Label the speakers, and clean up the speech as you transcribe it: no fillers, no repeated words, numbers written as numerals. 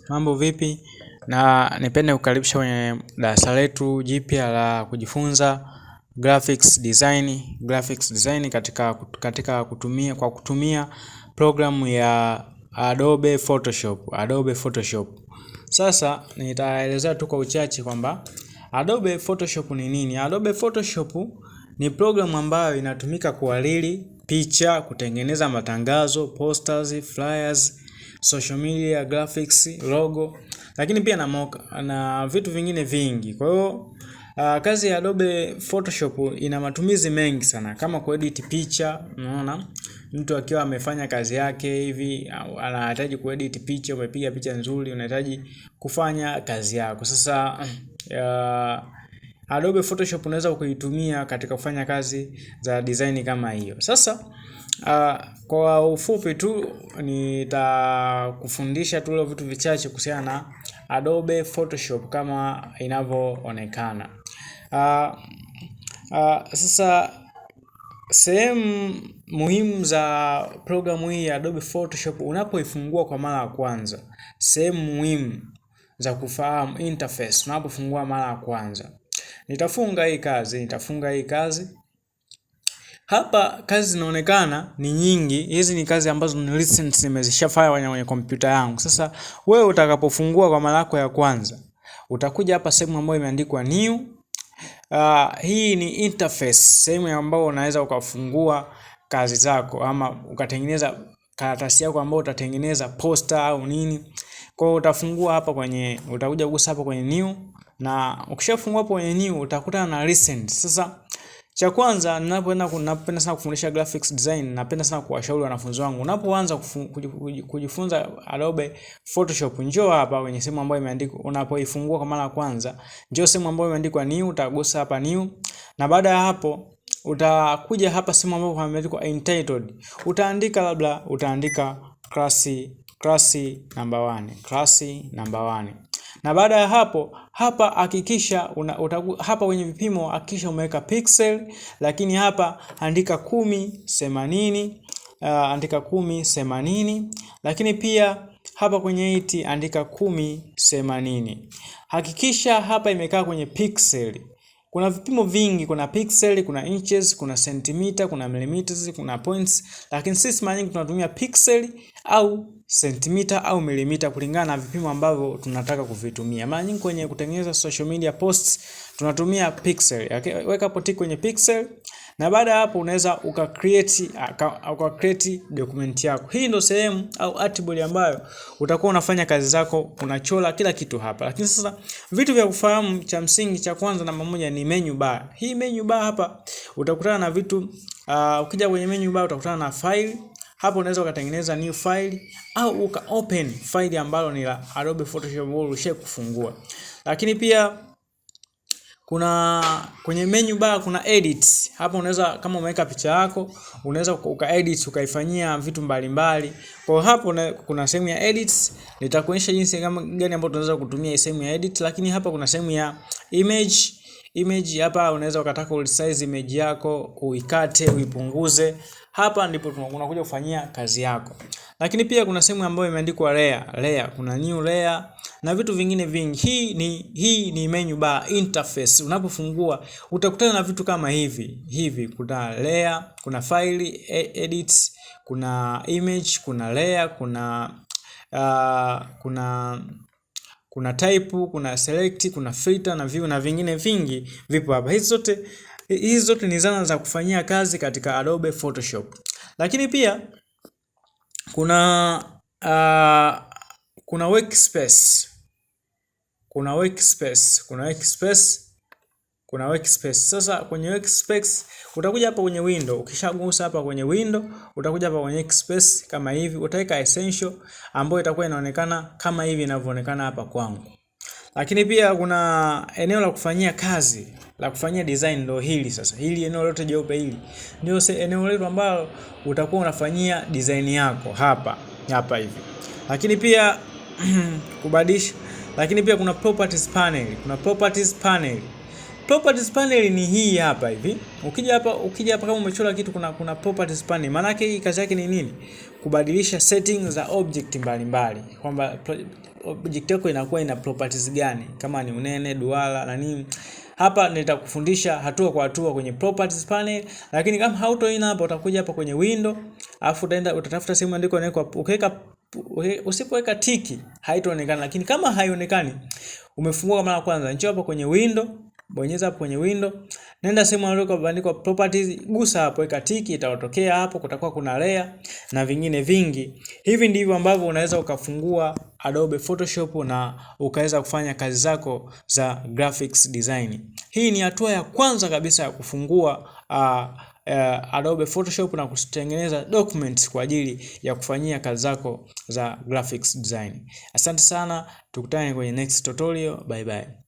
Speaker 1: Mambo vipi? Na nipende kukaribisha kwenye darasa letu jipya la kujifunza graphics design katika kutumia programu ya Adobe Photoshop. Sasa nitaelezea tu kwa uchache kwamba Adobe Photoshop ni nini? Adobe Photoshop ni programu ambayo inatumika kuhariri picha, kutengeneza matangazo, posters, flyers, social media, graphics, logo, lakini pia na vitu vingine vingi. Kwa hiyo kazi ya Adobe Photoshop ina matumizi mengi sana, kama kuedit picha. Unaona, mtu akiwa amefanya kazi yake hivi, anahitaji kuedit picha, umepiga picha nzuri, unahitaji kufanya kazi yako. Sasa Adobe Photoshop unaweza kuitumia katika kufanya kazi za design kama hiyo. Sasa kwa ufupi tu nitakufundisha tu vitu vichache kuhusiana na Adobe Photoshop kama inavyoonekana. Sasa sehemu muhimu za programu hii ya Adobe Photoshop unapoifungua kwa mara ya kwanza, sehemu muhimu za kufahamu interface unapofungua mara ya kwanza. Nitafunga hii kazi. Hapa kazi zinaonekana ni nyingi. Hizi ni kazi ambazo ni recent nimezishafanya kwenye kompyuta yangu. Sasa wewe utakapofungua kwa mara yako ya kwanza, utakuja hapa sehemu ambayo imeandikwa new. Hii ni interface, sehemu ambayo unaweza ukafungua kazi zako ama ukatengeneza karatasi yako ambayo utatengeneza poster au nini. Kwa hiyo utafungua hapa utakuja kugusa hapa kwenye new, na ukishafungua hapo kwenye new utakutana na recent. Sasa cha kwanza, napenda sana kufundisha graphics design, napenda sana kuwashauri wanafunzi wangu, unapoanza kujifunza Adobe Photoshop, njoo hapa kwenye sehemu ambayo imeandikwa, unapoifungua kwa mara ya kwanza, njoo sehemu ambayo imeandikwa new, utagusa hapa new, na baada ya hapo utakuja hapa sehemu ambayo imeandikwa entitled. Utaandika class number 1. Na baada ya hapo, hapa hakikisha hapa kwenye vipimo hakikisha umeweka pixel, lakini hapa andika 1080, andika 1080, lakini pia hapa kwenye 8 andika 1080. Hakikisha hapa imekaa kwenye pixel. Kuna vipimo vingi, kuna pixel, kuna inches, kuna centimeter, kuna millimeters, kuna points, lakini sisi mara nyingi tunatumia pixel au centimeter au millimeter kulingana na vipimo ambavyo tunataka kuvitumia. Mara nyingi kwenye kutengeneza social media posts tunatumia pixel. Weka hapo tick kwenye pixel, na baada ya hapo unaweza create document yako. Hii ndio sehemu au artboard ambayo utakuwa unafanya kazi zako, unachora kila kitu hapa. Lakini sasa vitu vya kufahamu, cha msingi cha kwanza namba moja ni menu bar. Hii menu bar hapa utakutana na vitu, ukija kwenye menu bar utakutana na file. Hapo unaweza ukatengeneza new file au uka open file ambalo ni la Adobe Photoshop ulisha kufungua. Lakini pia kwenye menu bar kuna edit. Hapo unaweza, kama umeweka picha yako, unaweza ukaedit, ukaifanyia vitu mbalimbali. Kwa hapo kuna sehemu ya edits, nitakuonyesha jinsi gani ambayo tunaweza kutumia sehemu ya edit. Lakini hapa kuna sehemu ya image. Hapa unaweza ukataka uresize image yako, uikate, uipunguze. Hapa ndipo unakuja kufanyia kazi yako. Lakini pia kuna sehemu ambayo imeandikwa layer, kuna new layer na vitu vingine vingi. Hii ni menu bar interface. Unapofungua utakutana na vitu kama hivi. Kuna layer, kuna file, edit, kuna image, kuna layer, kuna type, kuna select, kuna filter na view na vingine vingi vipo hapa. Hizi zote ni zana za kufanyia kazi katika Adobe Photoshop. Lakini pia kuna workspace. Sasa kwenye workspace utakuja hapa kwenye window. Ukishagusa hapa kwenye window, utakuja hapa kwenye workspace kama hivi, utaweka essential ambayo itakuwa inaonekana kama hivi inavyoonekana hapa kwangu. Lakini pia kuna eneo la kufanyia kazi, la kufanyia design, ndio hili sasa. Hili eneo lote jeupe hili ndio eneo letu ambalo utakuwa unafanyia design yako hapa hivi. Lakini pia kubadilisha. Lakini pia kuna properties panel. properties panel ni hii hapa hivi. Ukija hapa kama umechora kitu kuna properties panel. Maana yake hii kazi yake ni nini? Kubadilisha settings za object mbalimbali. Kwamba object yako inakuwa ina properties gani? Kama ni unene, duara na nini. Hapa nitakufundisha hatua kwa hatua kwenye properties panel, lakini kama hautoina hapa utakuja hapa kwenye window, alafu utatafuta sehemu andiko ukiweka usipoweka tiki haitaonekana, lakini kama haionekani umefungua mara kwanza, njoo hapa kwenye window, bonyeza hapo kwenye window, nenda sehemu andiko properties, gusa hapo, weka tiki, itatokea hapo, kutakuwa kuna layer na vingine vingi. Hivi ndivyo ambavyo unaweza ukafungua Adobe Photoshop na ukaweza kufanya kazi zako za graphics design. Hii ni hatua ya kwanza kabisa ya kufungua Adobe Photoshop na kutengeneza documents kwa ajili ya kufanyia kazi zako za graphics design. Asante sana, tukutane kwenye next tutorial. Bye bye.